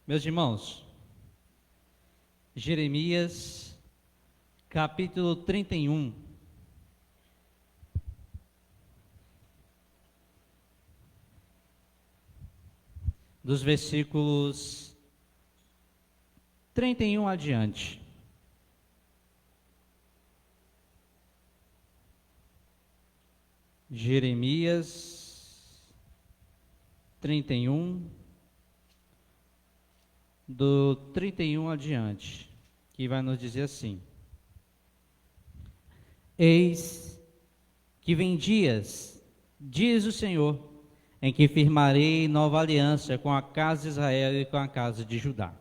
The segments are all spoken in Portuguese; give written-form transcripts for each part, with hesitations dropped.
Meus irmãos, Jeremias, capítulo 31. Dos versículos 31 adiante. Jeremias 31, do 31 adiante, que vai nos dizer assim: Eis que vem dias, diz o Senhor, em que firmarei nova aliança com a casa de Israel e com a casa de Judá.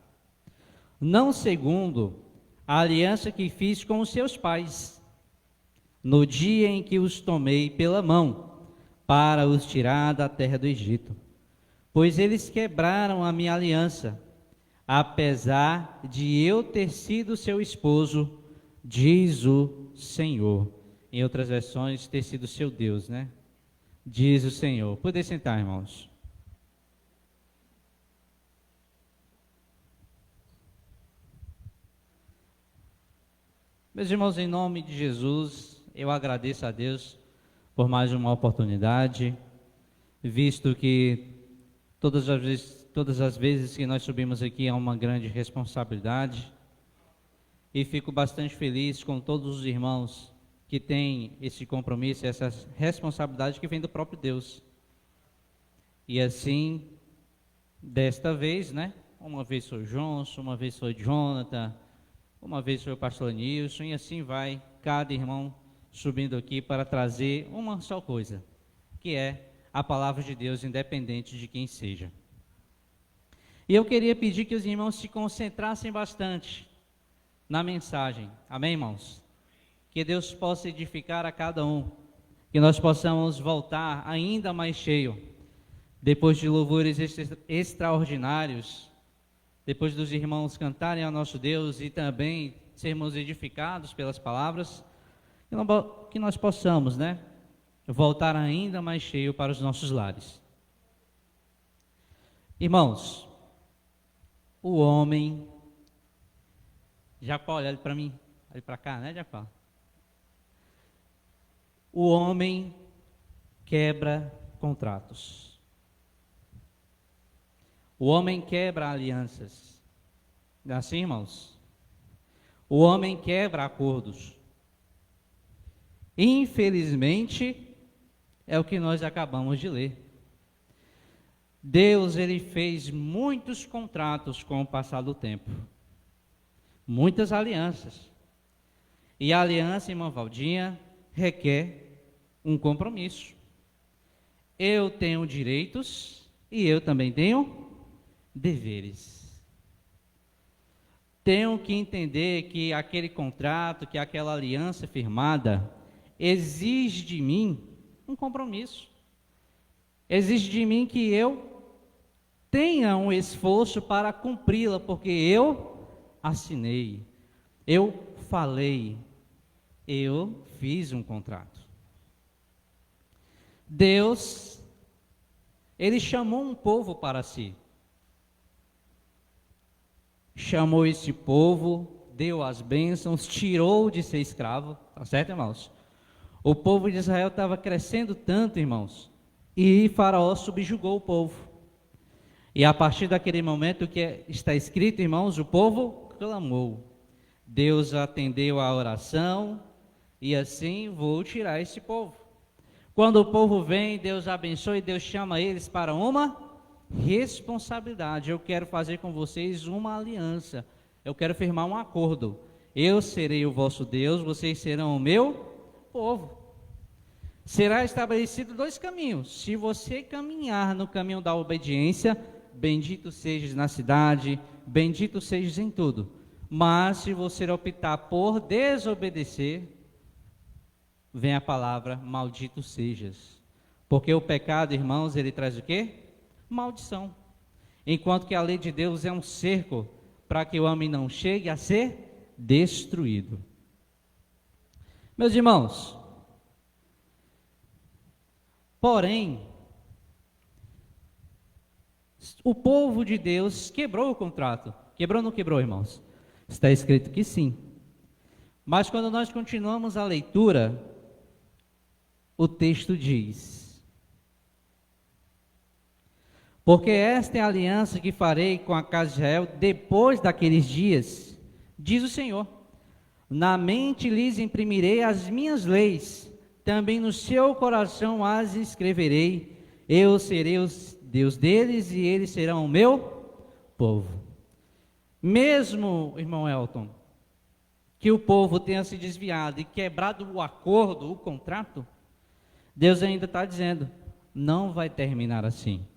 Não segundo a aliança que fiz com os seus pais, no dia em que os tomei pela mão, para os tirar da terra do Egito. Pois eles quebraram a minha aliança, apesar de eu ter sido seu esposo, diz o Senhor. Em outras versões, ter sido seu Deus, né? Diz o Senhor. Poder sentar, irmãos. Meus irmãos, em nome de Jesus, eu agradeço a Deus por mais uma oportunidade, visto que todas as vezes que nós subimos aqui é uma grande responsabilidade, e fico bastante feliz com todos os irmãos que têm esse compromisso, essa responsabilidade que vem do próprio Deus. E assim, desta vez, né? Uma vez foi o Johnson, uma vez foi o Jonathan, uma vez foi o pastor Nilson, e assim vai, cada irmão subindo aqui para trazer uma só coisa, que é a palavra de Deus, independente de quem seja. E eu queria pedir que os irmãos se concentrassem bastante na mensagem. Amém, irmãos? Que Deus possa edificar a cada um, que nós possamos voltar ainda mais cheio, depois de louvores extraordinários, depois dos irmãos cantarem ao nosso Deus e também sermos edificados pelas palavras, que nós possamos, né, voltar ainda mais cheio para os nossos lares. Irmãos, o homem... Jacó, olha para mim, olha para cá, né, Jacó? O homem quebra contratos. O homem quebra alianças. Não é assim, irmãos? O homem quebra acordos. Infelizmente, é o que nós acabamos de ler. Deus, ele fez muitos contratos com o passar do tempo. Muitas alianças. E a aliança, irmã Valdinha, requer um compromisso. Eu tenho direitos e eu também tenho deveres. Tenho que entender que aquele contrato, que aquela aliança firmada, exige de mim um compromisso. Exige de mim que eu tenha um esforço para cumpri-la, porque eu assinei, eu falei, eu fiz um contrato. Deus, ele chamou um povo para si. Chamou esse povo, deu as bênçãos, tirou de ser escravo, tá certo, irmãos? O povo de Israel estava crescendo tanto, irmãos, e Faraó subjugou o povo. E a partir daquele momento que está escrito, irmãos, o povo clamou. Deus atendeu a oração e assim vou tirar esse povo. Quando o povo vem, Deus abençoa e Deus chama eles para uma responsabilidade. Eu quero fazer com vocês uma aliança. Eu quero firmar um acordo. Eu serei o vosso Deus, vocês serão o meu povo. Será estabelecido 2 caminhos. Se você caminhar no caminho da obediência, bendito sejas na cidade, bendito sejas em tudo. Mas se você optar por desobedecer, vem a palavra maldito sejas. Porque o pecado, irmãos, ele traz o quê? Maldição. Enquanto que a lei de Deus é um cerco para que o homem não chegue a ser destruído. Meus irmãos, porém, O povo de Deus quebrou o contrato. Quebrou ou não quebrou, irmãos? Está escrito que sim. Mas quando nós continuamos a leitura, o texto diz: porque esta é a aliança que farei com a casa de Israel depois daqueles dias, diz o Senhor. Na mente lhes imprimirei as minhas leis, também no seu coração as escreverei. Eu serei o Deus deles e eles serão o meu povo. Mesmo, irmão Elton, que o povo tenha se desviado e quebrado o acordo, o contrato, Deus ainda está dizendo, não vai terminar assim.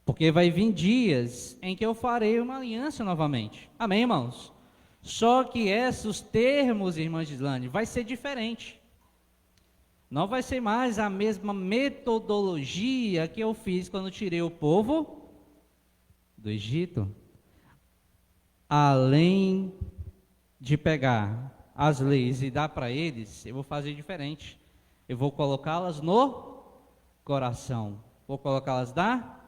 Porque vai vir dias em que eu farei uma aliança novamente. Amém, irmãos? Só que esses termos, irmã Gislane, vai ser diferente. Não vai ser mais a mesma metodologia que eu fiz quando tirei o povo do Egito. Além de pegar as leis e dar para eles, eu vou fazer diferente. Eu vou colocá-las no coração. Vou colocá-las na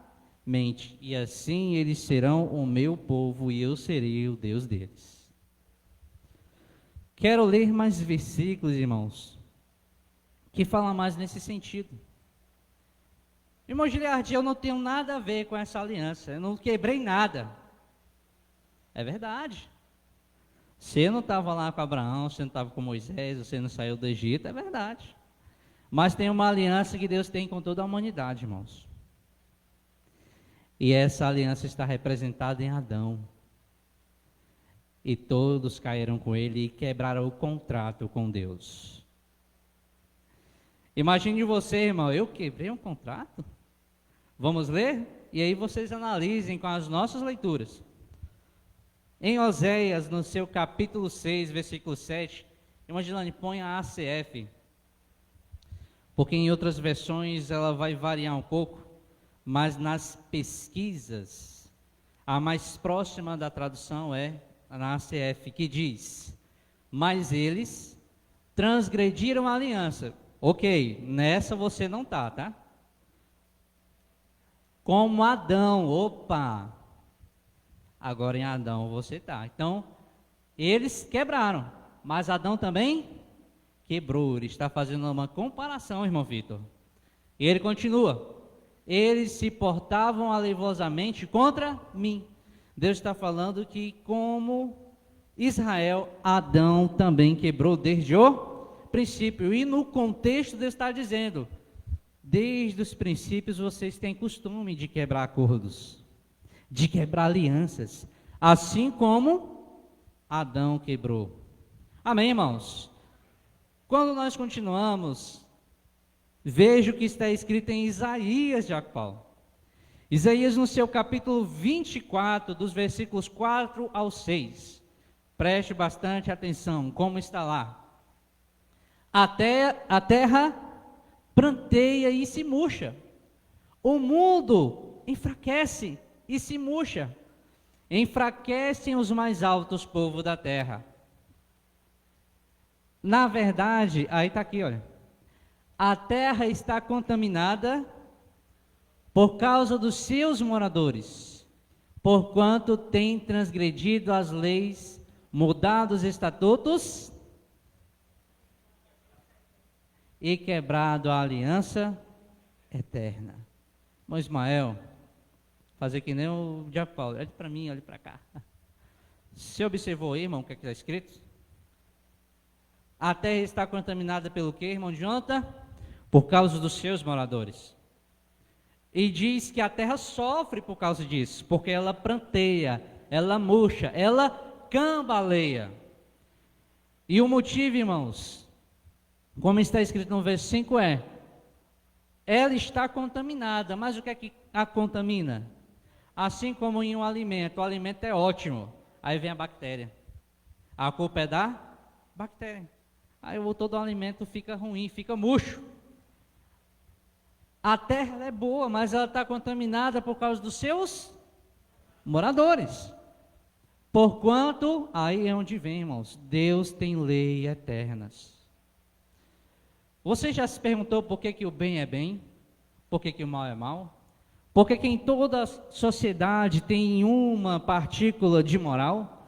mente. E assim eles serão o meu povo e eu serei o Deus deles. Quero ler mais versículos, irmãos, que falam mais nesse sentido. Irmão Giliardi, eu não tenho nada a ver com essa aliança. Eu não quebrei nada. É verdade. Você não estava lá com Abraão, você não estava com Moisés, você não saiu do Egito, é verdade. Mas tem uma aliança que Deus tem com toda a humanidade, irmãos. E essa aliança está representada em Adão. E todos caíram com ele e quebraram o contrato com Deus. Imagine você, irmão, eu quebrei um contrato? Vamos ler? E aí vocês analisem com as nossas leituras. Em Oséias, no seu capítulo 6, versículo 7, Imaginane, põe a ACF, porque em outras versões ela vai variar um pouco, mas nas pesquisas, a mais próxima da tradução é na ACF, que diz, mas eles transgrediram a aliança. Ok, nessa você não tá? Como Adão, opa, agora em Adão você tá. Então, eles quebraram, mas Adão também quebrou. Ele está fazendo uma comparação, irmão Vitor. E ele continua, eles se portavam alevosamente contra mim. Deus está falando que como Israel, Adão também quebrou desde o princípio. E no contexto Deus está dizendo, desde os princípios vocês têm costume de quebrar acordos, de quebrar alianças, assim como Adão quebrou. Amém, irmãos? Quando nós continuamos, veja o que está escrito em Isaías, Jacó. Isaías no seu capítulo 24, dos versículos 4 ao 6. Preste bastante atenção, como está lá. A terra pranteia e se murcha. O mundo enfraquece e se murcha. Enfraquecem os mais altos povos da terra. Na verdade, aí está aqui, olha. A terra está contaminada por causa dos seus moradores, porquanto tem transgredido as leis, mudado os estatutos e quebrado a aliança eterna. Irmão Ismael, fazer que nem o Diabo Paulo, olhe para mim, olhe para cá. Você observou aí, irmão, o que está escrito? A terra está contaminada pelo quê, irmão Jonathan? Por causa dos seus moradores. E diz que a terra sofre por causa disso, porque ela pranteia, ela murcha, ela cambaleia. E o motivo, irmãos, como está escrito no verso 5 ela está contaminada, mas o que é que a contamina? Assim como em um alimento, o alimento é ótimo, aí vem a bactéria. A culpa é da bactéria. Aí todo o alimento fica ruim, fica murcho. A terra é boa, mas ela está contaminada por causa dos seus moradores. Porquanto, aí é onde vem, irmãos, Deus tem leis eternas. Você já se perguntou por que o bem é bem? Por que o mal é mal? Porque que em toda a sociedade tem uma partícula de moral?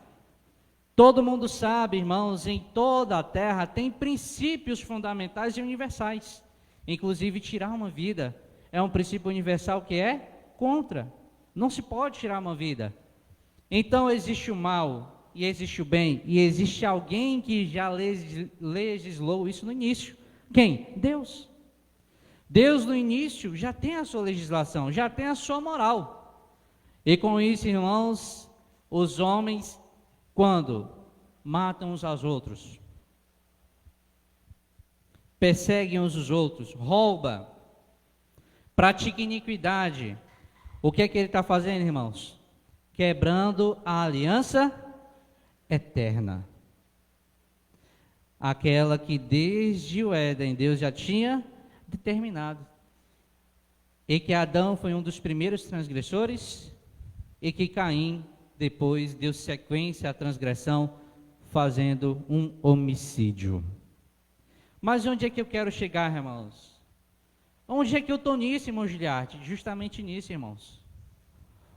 Todo mundo sabe, irmãos, em toda a terra tem princípios fundamentais e universais. Inclusive, tirar uma vida é um princípio universal que é contra. Não se pode tirar uma vida. Então, existe o mal e existe o bem, e existe alguém que já legislou isso no início. Quem? Deus. Deus, no início, já tem a sua legislação, já tem a sua moral. E com isso, irmãos, os homens, quando matam uns aos outros, perseguem uns os outros, roubam, praticam iniquidade, o que é que ele está fazendo, irmãos? Quebrando a aliança eterna. Aquela que desde o Éden Deus já tinha determinado. E que Adão foi um dos primeiros transgressores e que Caim depois deu sequência à transgressão fazendo um homicídio. Mas onde é que eu quero chegar, irmãos? Onde é que eu estou nisso, irmão Giliarte? Justamente nisso, irmãos.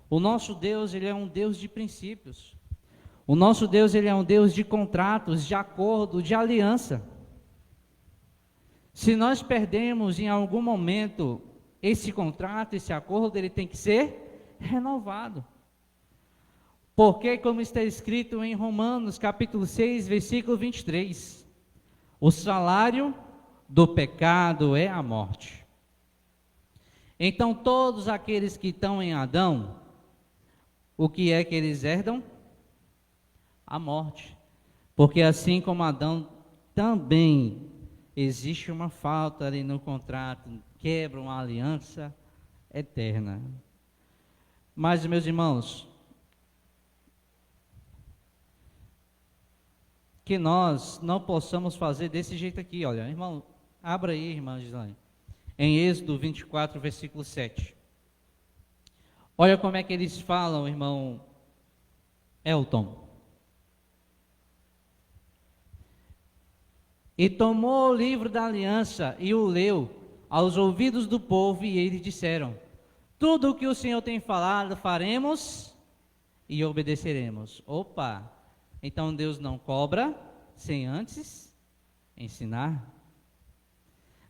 O nosso Deus, ele é um Deus de princípios. O nosso Deus, ele é um Deus de contratos, de acordo, de aliança. Se nós perdemos em algum momento esse contrato, esse acordo, ele tem que ser renovado. Porque, como está escrito em Romanos, capítulo 6, versículo 23, o salário do pecado é a morte. Então, todos aqueles que estão em Adão, o que é que eles herdam? A morte. Porque assim como Adão, também existe uma falta ali no contrato, quebra uma aliança eterna. Mas, meus irmãos, que nós não possamos fazer desse jeito aqui, olha, irmão, abra aí, irmã Gislaine, em Êxodo 24, versículo 7. Olha como é que eles falam, irmão Elton. E tomou o livro da aliança e o leu aos ouvidos do povo, e eles disseram: tudo o que o Senhor tem falado, faremos e obedeceremos. Opa! Então Deus não cobra sem antes ensinar.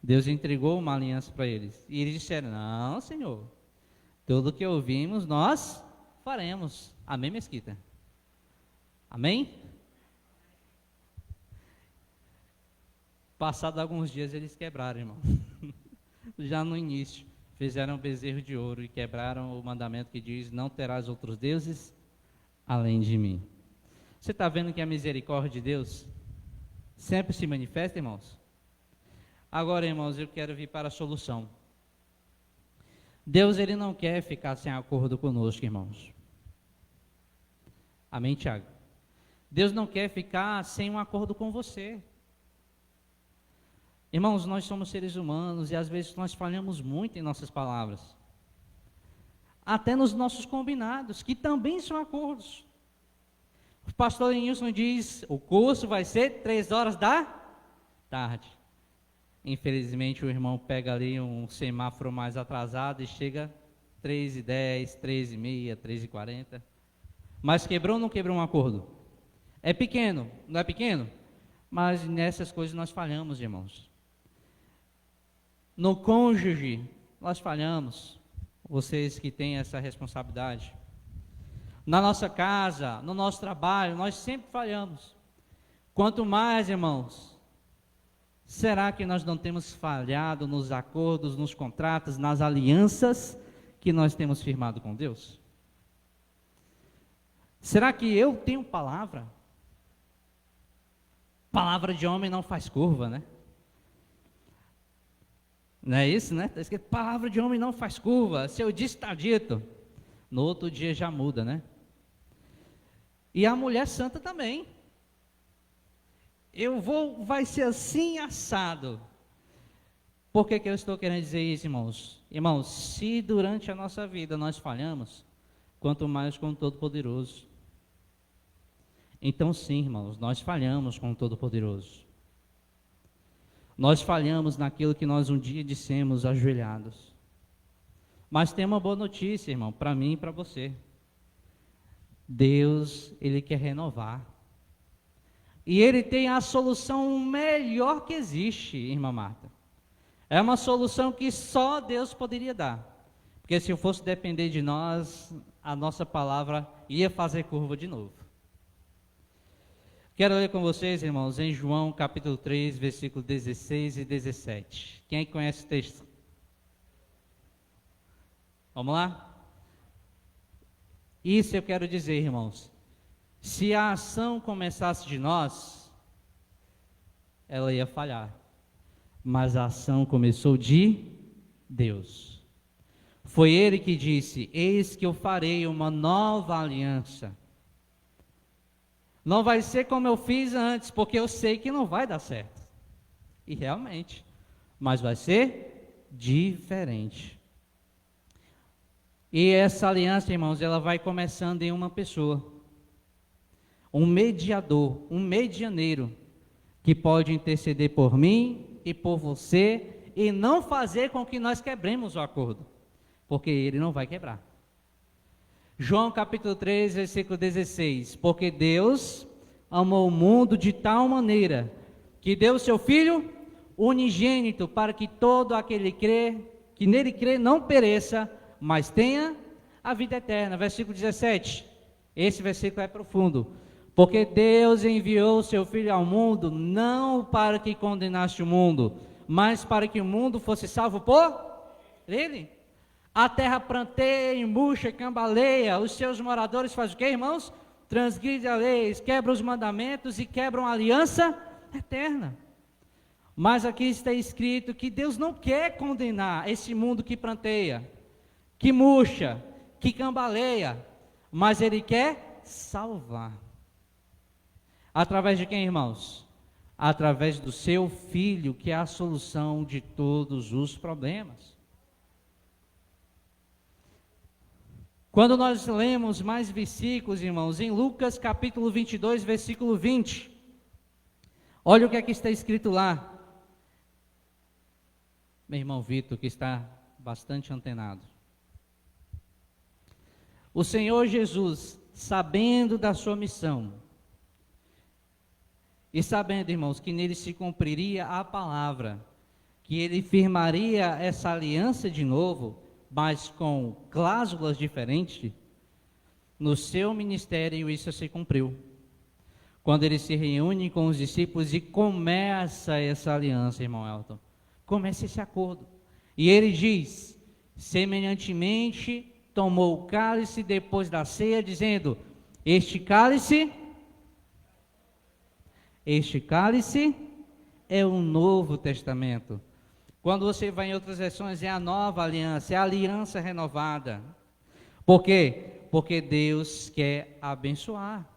Deus entregou uma aliança para eles. E eles disseram: não, Senhor, tudo o que ouvimos nós faremos. Amém, Mesquita? Amém? Passados alguns dias eles quebraram, irmão. Já no início, fizeram um bezerro de ouro e quebraram o mandamento que diz: não terás outros deuses além de mim. Você está vendo que a misericórdia de Deus sempre se manifesta, irmãos? Agora, irmãos, eu quero vir para a solução. Deus, ele não quer ficar sem acordo conosco, irmãos. Amém, Tiago? Deus não quer ficar sem um acordo com você. Irmãos, nós somos seres humanos e às vezes nós falhamos muito em nossas palavras. Até nos nossos combinados, que também são acordos. O pastor Nilson diz: o curso vai ser 3 horas da tarde. Infelizmente o irmão pega ali um semáforo mais atrasado e chega 3h10, 3h30, 3h40. Mas quebrou ou não quebrou um acordo? É pequeno, não é pequeno? Mas nessas coisas nós falhamos, irmãos. No cônjuge, nós falhamos. Vocês que têm essa responsabilidade. Na nossa casa, no nosso trabalho, nós sempre falhamos. Quanto mais, irmãos, será que nós não temos falhado nos acordos, nos contratos, nas alianças que nós temos firmado com Deus? Será que eu tenho palavra? Palavra de homem não faz curva, né? Não é isso, né? Está escrito: palavra de homem não faz curva. Se eu disse, está dito. No outro dia já muda, né? E a mulher santa também. Vai ser assim assado. Por que eu estou querendo dizer isso, irmãos? Irmãos, se durante a nossa vida nós falhamos, quanto mais com o Todo-Poderoso. Então sim, irmãos, nós falhamos com o Todo-Poderoso. Nós falhamos naquilo que nós um dia dissemos ajoelhados. Mas tem uma boa notícia, irmão, para mim e para você. Deus, Ele quer renovar. E Ele tem a solução melhor que existe, irmã Marta. É uma solução que só Deus poderia dar. Porque se eu fosse depender de nós, a nossa palavra ia fazer curva de novo. Quero ler com vocês, irmãos, em João capítulo 3, versículos 16 e 17. Quem conhece o texto? Vamos lá? Isso eu quero dizer, irmãos. Se a ação começasse de nós, ela ia falhar. Mas a ação começou de Deus. Foi Ele que disse: eis que eu farei uma nova aliança. Não vai ser como eu fiz antes, porque eu sei que não vai dar certo. E realmente, mas vai ser diferente. E essa aliança, irmãos, ela vai começando em uma pessoa. Um mediador, um medianeiro, que pode interceder por mim e por você, e não fazer com que nós quebremos o acordo, porque ele não vai quebrar. João capítulo 3, versículo 16. Porque Deus amou o mundo de tal maneira, que deu o seu Filho unigênito, para que todo aquele que nele crê não pereça, mas tenha a vida eterna. Versículo 17. Esse versículo é profundo. Porque Deus enviou o seu Filho ao mundo, não para que condenasse o mundo, mas para que o mundo fosse salvo por Ele. A terra pranteia, embucha, cambaleia, os seus moradores fazem o quê, irmãos? Transgridem a lei, quebram os mandamentos e quebram a aliança eterna. Mas aqui está escrito que Deus não quer condenar esse mundo que pranteia, que murcha, que cambaleia, mas Ele quer salvar. Através de quem, irmãos? Através do seu Filho, que é a solução de todos os problemas. Quando nós lemos mais versículos, irmãos, em Lucas capítulo 22, versículo 20, olha o que é que está escrito lá. Meu irmão Vitor, que está bastante antenado. O Senhor Jesus, sabendo da sua missão, e sabendo, irmãos, que nele se cumpriria a palavra, que ele firmaria essa aliança de novo, mas com cláusulas diferentes, no seu ministério isso se cumpriu. Quando ele se reúne com os discípulos e começa essa aliança, irmão Elton, começa esse acordo. E ele diz, semelhantemente, tomou o cálice depois da ceia, dizendo, este cálice é o Novo Testamento. Quando você vai em outras versões, é a nova aliança, é a aliança renovada. Por quê? Porque Deus quer abençoar.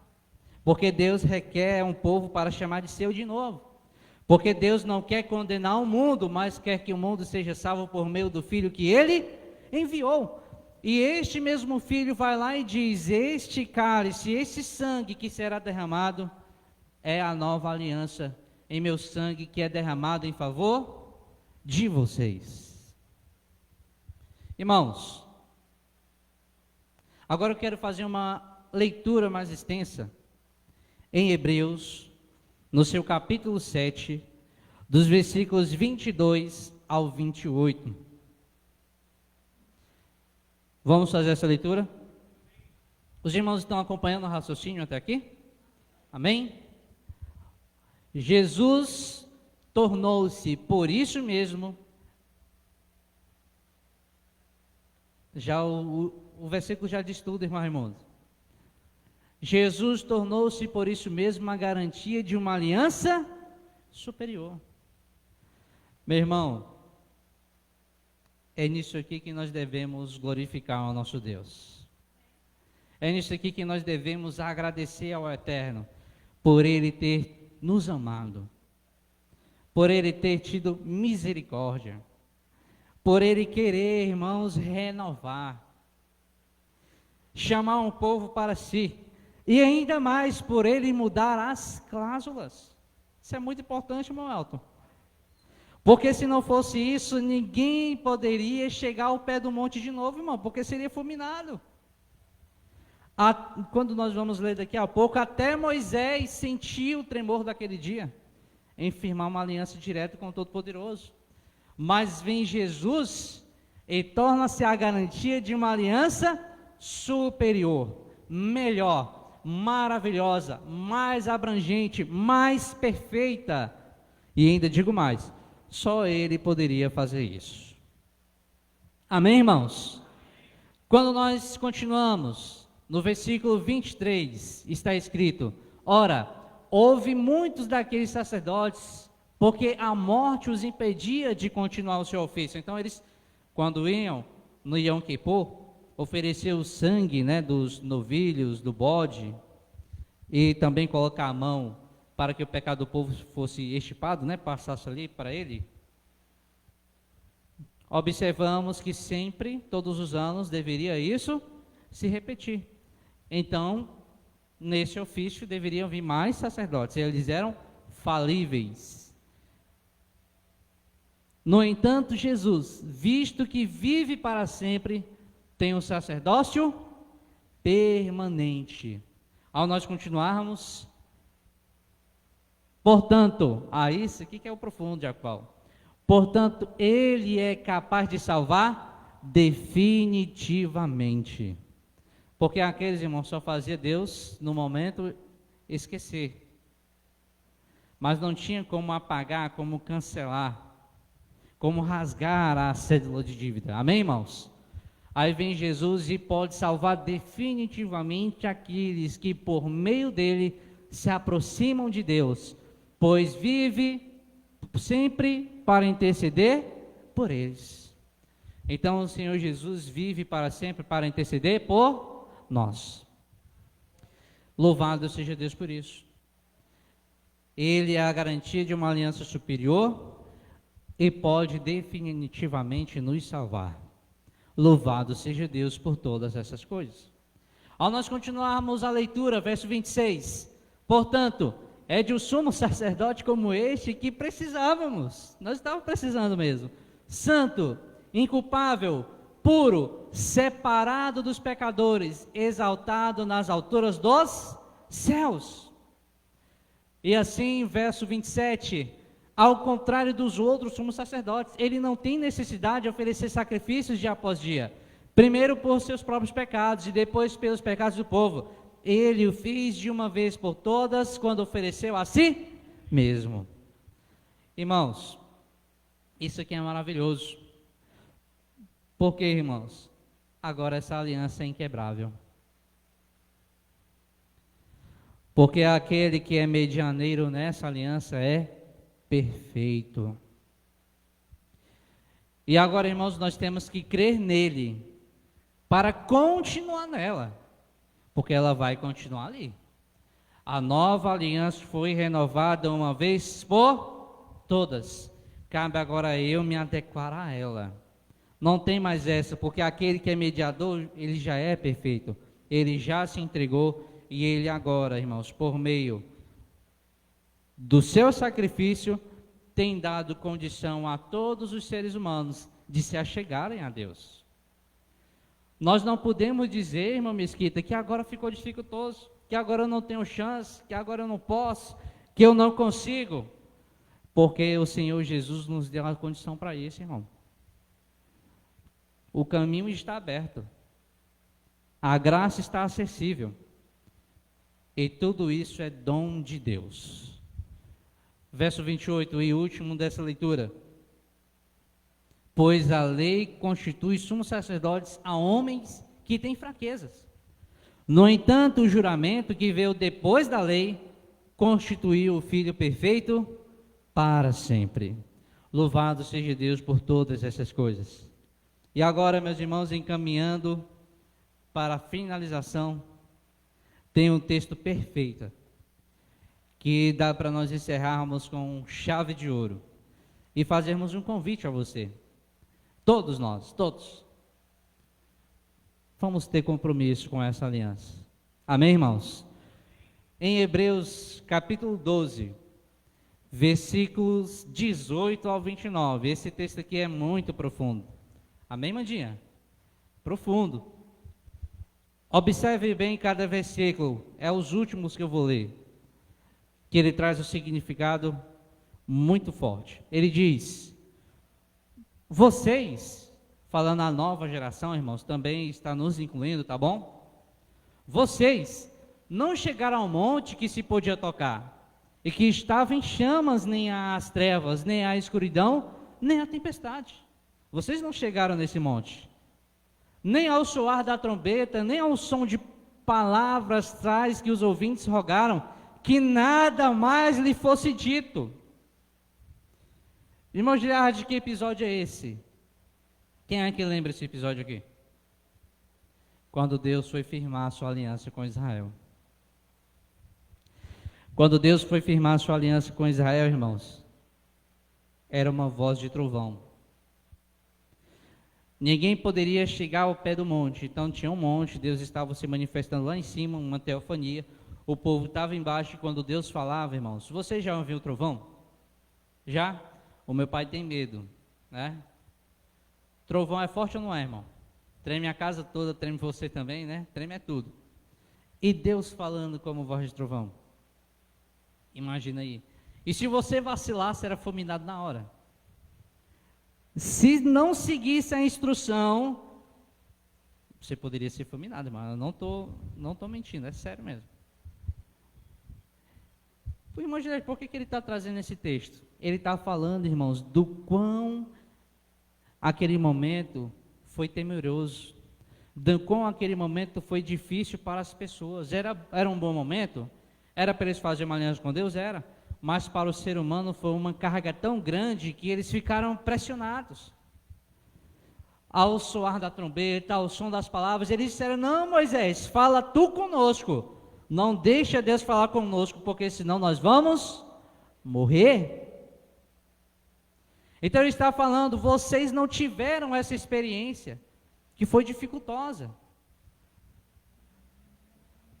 Porque Deus requer um povo para chamar de seu de novo. Porque Deus não quer condenar o mundo, mas quer que o mundo seja salvo por meio do Filho que Ele enviou. E este mesmo Filho vai lá e diz, este cálice, esse sangue que será derramado, é a nova aliança em meu sangue que é derramado em favor de vocês. Irmãos, agora eu quero fazer uma leitura mais extensa em Hebreus, no seu capítulo 7, dos versículos 22 ao 28. Vamos fazer essa leitura? Os irmãos estão acompanhando o raciocínio até aqui? Amém? Jesus tornou-se, por isso mesmo, já o versículo já diz tudo, irmão Raimundo. Jesus tornou-se, por isso mesmo, a garantia de uma aliança superior. Meu irmão, é nisso aqui que nós devemos glorificar ao nosso Deus. É nisso aqui que nós devemos agradecer ao Eterno, por Ele ter nos amado, por Ele ter tido misericórdia, por Ele querer, irmãos, renovar, chamar um povo para si, e ainda mais por Ele mudar as cláusulas. Isso é muito importante, irmão Elton. Porque se não fosse isso, ninguém poderia chegar ao pé do monte de novo, irmão, porque seria fulminado. Quando nós vamos ler daqui a pouco, até Moisés sentiu o tremor daquele dia, em firmar uma aliança direta com o Todo-Poderoso. Mas vem Jesus e torna-se a garantia de uma aliança superior, melhor, maravilhosa, mais abrangente, mais perfeita. E ainda digo mais, só Ele poderia fazer isso. Amém, irmãos? Quando nós continuamos, no versículo 23, está escrito: ora, houve muitos daqueles sacerdotes, porque a morte os impedia de continuar o seu ofício. Então eles, quando iam no Yom Kippur, oferecer o sangue, dos novilhos, do bode, e também colocar a mão para que o pecado do povo fosse extirpado, passasse ali para ele. Observamos que sempre, todos os anos, deveria isso se repetir. Então, nesse ofício deveriam vir mais sacerdotes, eles eram falíveis. No entanto, Jesus, visto que vive para sempre, tem um sacerdócio permanente. Ao nós continuarmos, portanto, isso aqui que é o profundo de Paulo. Portanto, ele é capaz de salvar definitivamente. Porque aqueles irmãos só fazia Deus, no momento, esquecer. Mas não tinha como apagar, como cancelar, como rasgar a cédula de dívida. Amém, irmãos? Aí vem Jesus e pode salvar definitivamente aqueles que por meio dele se aproximam de Deus, pois vive sempre para interceder por eles. Então o Senhor Jesus vive para sempre para interceder por nós. Louvado seja Deus por isso. Ele é a garantia de uma aliança superior e pode definitivamente nos salvar. Louvado seja Deus por todas essas coisas. Ao nós continuarmos a leitura, verso 26, portanto, é de um sumo sacerdote como este que precisávamos, nós estávamos precisando mesmo, santo, inculpável, puro, separado dos pecadores, exaltado nas alturas dos céus. E assim, verso 27, ao contrário dos outros sumos sacerdotes, ele não tem necessidade de oferecer sacrifícios dia após dia, primeiro por seus próprios pecados e depois pelos pecados do povo. Ele o fez de uma vez por todas, quando ofereceu a si mesmo. Irmãos, isso aqui é maravilhoso. Porque, irmãos, agora essa aliança é inquebrável. Porque aquele que é medianeiro nessa aliança é perfeito. E agora, irmãos, nós temos que crer nele para continuar nela, porque ela vai continuar ali. A nova aliança foi renovada uma vez por todas. Cabe agora a eu me adequar a ela. Não tem mais essa, porque aquele que é mediador, ele já é perfeito. Ele já se entregou e ele agora, irmãos, por meio do seu sacrifício, tem dado condição a todos os seres humanos de se achegarem a Deus. Nós não podemos dizer, irmão Mesquita, que agora ficou dificultoso, que agora eu não tenho chance, que agora eu não posso, que eu não consigo, porque o Senhor Jesus nos deu a condição para isso, irmão. O caminho está aberto, a graça está acessível, e tudo isso é dom de Deus. Verso 28 e último dessa leitura. Pois a lei constitui sumos sacerdotes a homens que têm fraquezas. No entanto, o juramento que veio depois da lei constituiu o Filho perfeito para sempre. Louvado seja Deus por todas essas coisas. E agora, meus irmãos, encaminhando para a finalização, tem um texto perfeito que dá para nós encerrarmos com chave de ouro e fazermos um convite a você. Todos nós, todos, vamos ter compromisso com essa aliança. Amém, irmãos? Em Hebreus capítulo 12, versículos 18 ao 29. Esse texto aqui é muito profundo. Amém, Mandinha? Profundo. Observe bem cada versículo, é os últimos que eu vou ler, que ele traz um significado muito forte. Ele diz: vocês, falando a nova geração, irmãos, também está nos incluindo, tá bom? Vocês não chegaram ao monte que se podia tocar, e que estava em chamas, nem as trevas, nem a escuridão, nem a tempestade. Vocês não chegaram nesse monte. Nem ao soar da trombeta, nem ao som de palavras tais que os ouvintes rogaram, que nada mais lhe fosse dito. Irmão Giliard, que episódio é esse? Quem é que lembra esse episódio aqui? Quando Deus foi firmar a sua aliança com Israel. Quando Deus foi firmar a sua aliança com Israel, irmãos, era uma voz de trovão. Ninguém poderia chegar ao pé do monte, então tinha um monte, Deus estava se manifestando lá em cima, uma teofania, o povo estava embaixo, e quando Deus falava, irmãos, vocês já ouviram o trovão? Já? O meu pai tem medo, né? Trovão é forte ou não é, irmão? Treme a casa toda, treme você também, né? Treme é tudo. E Deus falando como voz de trovão. Imagina aí. E se você vacilasse, era fulminado na hora. Se não seguisse a instrução, você poderia ser fulminado, mas eu não tô mentindo, é sério mesmo. Imagina, por que ele está trazendo esse texto? Ele está falando, irmãos, do quão aquele momento foi temeroso, do quão aquele momento foi difícil para as pessoas. Era um bom momento? Era para eles fazerem uma aliança com Deus? Era. Mas para o ser humano foi uma carga tão grande que eles ficaram pressionados. Ao soar da trombeta, ao som das palavras, eles disseram: não, Moisés, fala tu conosco, não deixa Deus falar conosco, porque senão nós vamos morrer. Então ele está falando, vocês não tiveram essa experiência, que foi dificultosa,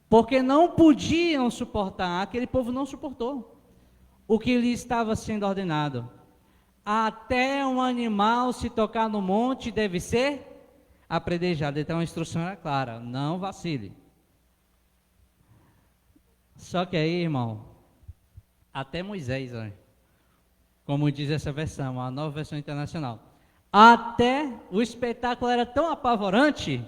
porque não podiam suportar, aquele povo não suportou o que lhe estava sendo ordenado. Até um animal se tocar no monte deve ser apredejado. Então a instrução era clara, não vacile. Só que aí, irmão, até Moisés, olha, como diz essa versão, a nova versão internacional, até o espetáculo era tão apavorante,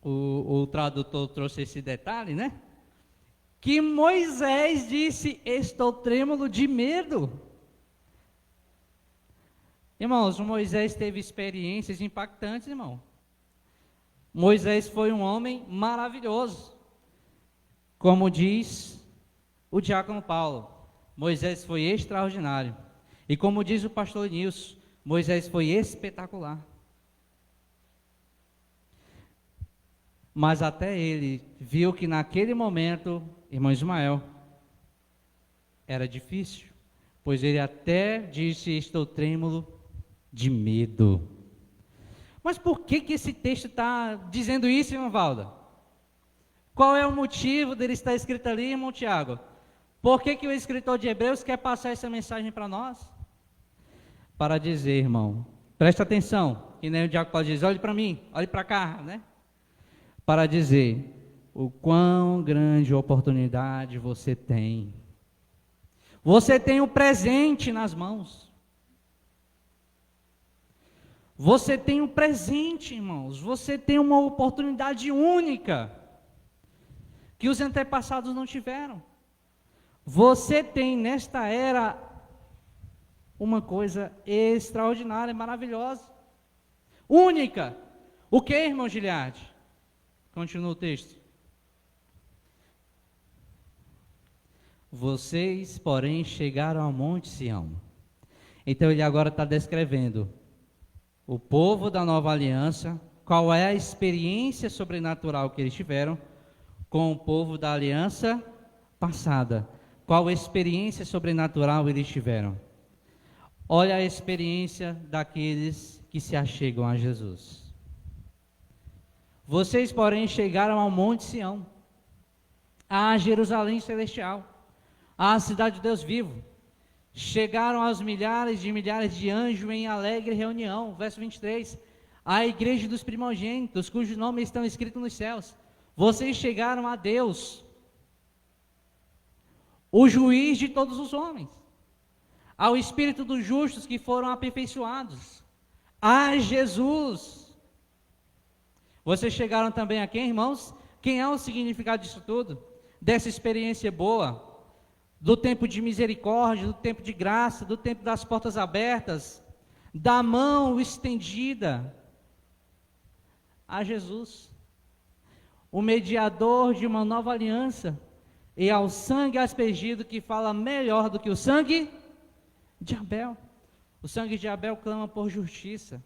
o tradutor trouxe esse detalhe, né? Que Moisés disse: estou trêmulo de medo. Irmãos, Moisés teve experiências impactantes, irmão. Moisés foi um homem maravilhoso. Como diz o diácono Paulo, Moisés foi extraordinário. E como diz o pastor Nilson, Moisés foi espetacular. Mas até ele viu que naquele momento, irmão Ismael, era difícil, pois ele até disse: estou trêmulo de medo. Mas por que esse texto está dizendo isso, irmão Valda? Qual é o motivo dele estar escrito ali, irmão Tiago? Por que o escritor de Hebreus quer passar essa mensagem para nós? Para dizer, irmão, presta atenção, que nem o Tiago pode dizer: olhe para mim, olhe para cá, né? Para dizer o quão grande oportunidade você tem. Você tem o presente nas mãos. Você tem um presente, irmãos. Você tem uma oportunidade única que os antepassados não tiveram. Você tem nesta era uma coisa extraordinária, maravilhosa, única. O que, irmão Giliard? Continua o texto. Vocês, porém, chegaram ao Monte Sião. Então ele agora está descrevendo o povo da nova aliança, qual é a experiência sobrenatural que eles tiveram com o povo da aliança passada. Qual experiência sobrenatural eles tiveram? Olha a experiência daqueles que se achegam a Jesus. Vocês, porém, chegaram ao Monte Sião, a Jerusalém celestial, à cidade de Deus vivo. Chegaram aos milhares de anjos em alegre reunião. Verso 23. A igreja dos primogênitos, cujos nomes estão escritos nos céus. Vocês chegaram a Deus, o juiz de todos os homens, ao Espírito dos justos que foram aperfeiçoados, a Jesus. Vocês chegaram também a quem, irmãos? Quem é o significado disso tudo? Dessa experiência boa, do tempo de misericórdia, do tempo de graça, do tempo das portas abertas, da mão estendida a Jesus, o mediador de uma nova aliança, e ao sangue aspergido que fala melhor do que o sangue de Abel. O sangue de Abel clama por justiça,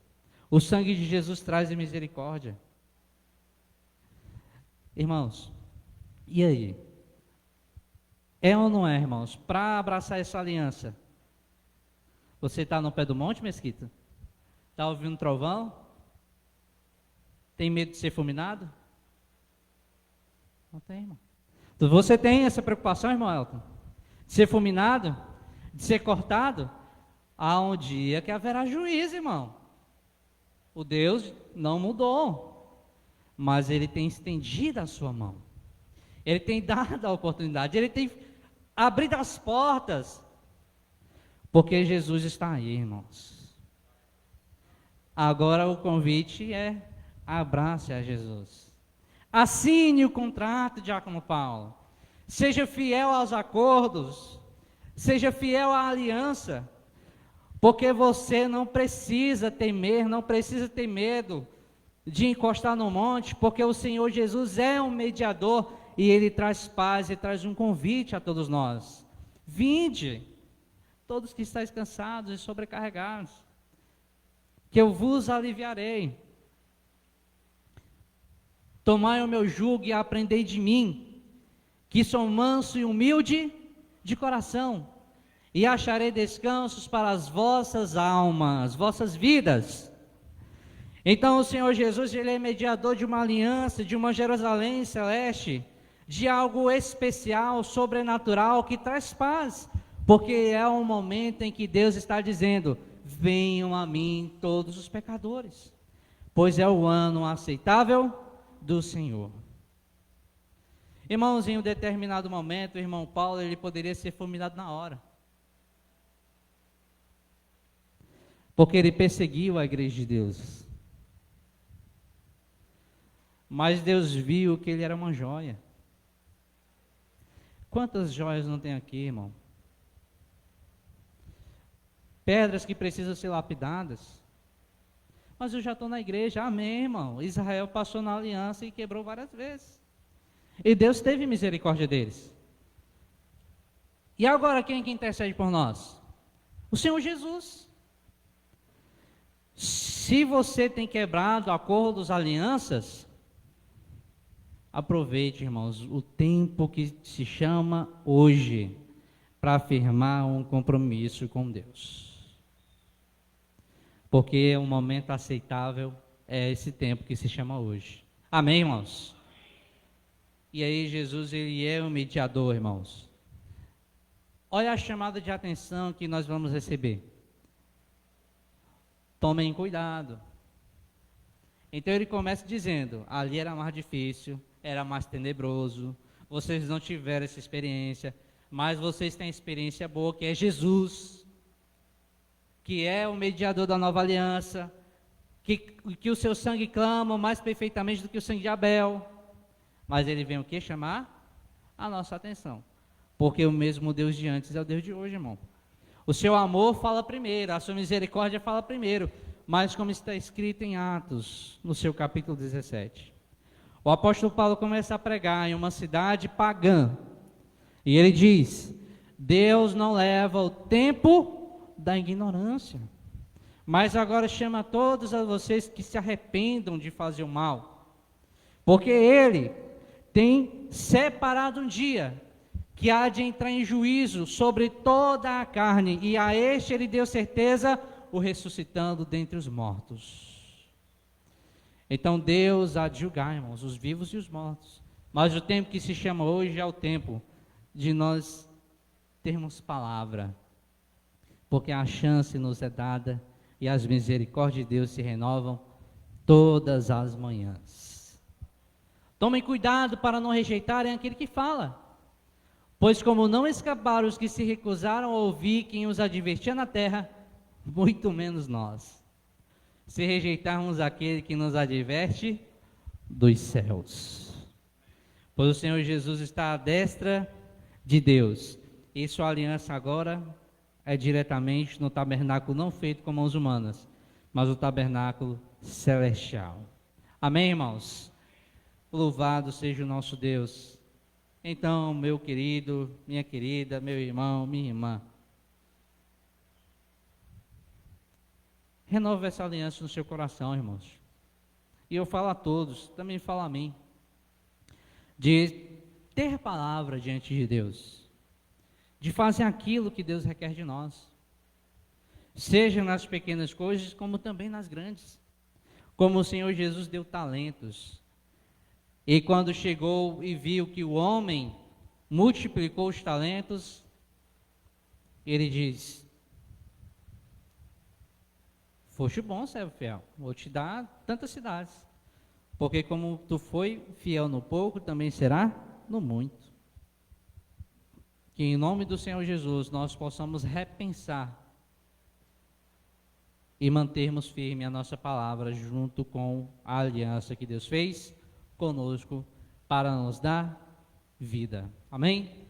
o sangue de Jesus traz misericórdia. Irmãos, e aí? É ou não é, irmãos? Para abraçar essa aliança, você está no pé do monte, Mesquita? Está ouvindo trovão? Tem medo de ser fulminado? Não tem, irmão. Você tem essa preocupação, irmão Elton? De ser fulminado? De ser cortado? Há um dia que haverá juízo, irmão. O Deus não mudou, mas Ele tem estendido a sua mão. Ele tem dado a oportunidade, Ele tem abrido as portas, porque Jesus está aí, irmãos. Agora o convite é: abrace a Jesus. Assine o contrato, diácono Paulo. Seja fiel aos acordos. Seja fiel à aliança. Porque você não precisa temer, não precisa ter medo de encostar no monte, porque o Senhor Jesus é um mediador e Ele traz paz e traz um convite a todos nós. Vinde, todos que estáis cansados e sobrecarregados, que eu vos aliviarei. Tomai o meu jugo e aprendei de mim, que sou manso e humilde de coração, e acharei descansos para as vossas almas, vossas vidas. Então o Senhor Jesus, Ele é mediador de uma aliança, de uma Jerusalém celeste, de algo especial, sobrenatural, que traz paz, porque é um momento em que Deus está dizendo: venham a mim todos os pecadores, pois é o ano aceitável do Senhor. Irmãos, em um determinado momento, o irmão Paulo, ele poderia ser fulminado na hora, porque ele perseguiu a igreja de Deus. Mas Deus viu que ele era uma joia. Quantas joias não tem aqui, irmão? Pedras que precisam ser lapidadas. Mas eu já estou na igreja, amém, irmão. Israel passou na aliança e quebrou várias vezes. E Deus teve misericórdia deles. E agora quem que intercede por nós? O Senhor Jesus. Se você tem quebrado acordos, alianças, aproveite, irmãos, o tempo que se chama hoje para afirmar um compromisso com Deus. Porque um momento aceitável é esse tempo que se chama hoje. Amém, irmãos? E aí Jesus, Ele é o mediador, irmãos. Olha a chamada de atenção que nós vamos receber. Tomem cuidado. Então ele começa dizendo: ali era mais difícil, era mais tenebroso, vocês não tiveram essa experiência, mas vocês têm experiência boa, que é Jesus, que é o mediador da nova aliança, que o seu sangue clama mais perfeitamente do que o sangue de Abel. Mas ele vem o que? Chamar a nossa atenção, porque o mesmo Deus de antes é o Deus de hoje, irmão. O seu amor fala primeiro, a sua misericórdia fala primeiro, mas como está escrito em Atos, no seu capítulo 17, o apóstolo Paulo começa a pregar em uma cidade pagã, e ele diz: Deus não leva o tempo da ignorância, mas agora chama todos a vocês que se arrependam de fazer o mal, porque Ele tem separado um dia que há de entrar em juízo sobre toda a carne, e a este Ele deu certeza, o ressuscitando dentre os mortos. Então Deus há de julgar, irmãos, os vivos e os mortos, mas o tempo que se chama hoje é o tempo de nós termos palavra, porque a chance nos é dada e as misericórdias de Deus se renovam todas as manhãs. Tomem cuidado para não rejeitarem aquele que fala, pois como não escaparam os que se recusaram a ouvir quem os advertia na terra, muito menos nós, se rejeitarmos aquele que nos adverte dos céus. Pois o Senhor Jesus está à destra de Deus, e sua aliança agora é diretamente no tabernáculo não feito com mãos humanas, mas o tabernáculo celestial. Amém, irmãos? Louvado seja o nosso Deus. Então, meu querido, minha querida, meu irmão, minha irmã, renova essa aliança no seu coração, irmãos. E eu falo a todos, também falo a mim, de ter palavra diante de Deus, de fazer aquilo que Deus requer de nós, seja nas pequenas coisas, como também nas grandes. Como o Senhor Jesus deu talentos, e quando chegou e viu que o homem multiplicou os talentos, ele diz: foste bom, servo fiel, vou te dar tantas cidades, porque como tu foi fiel no pouco, também será no muito. Que em nome do Senhor Jesus nós possamos repensar e mantermos firme a nossa palavra junto com a aliança que Deus fez conosco para nos dar vida. Amém?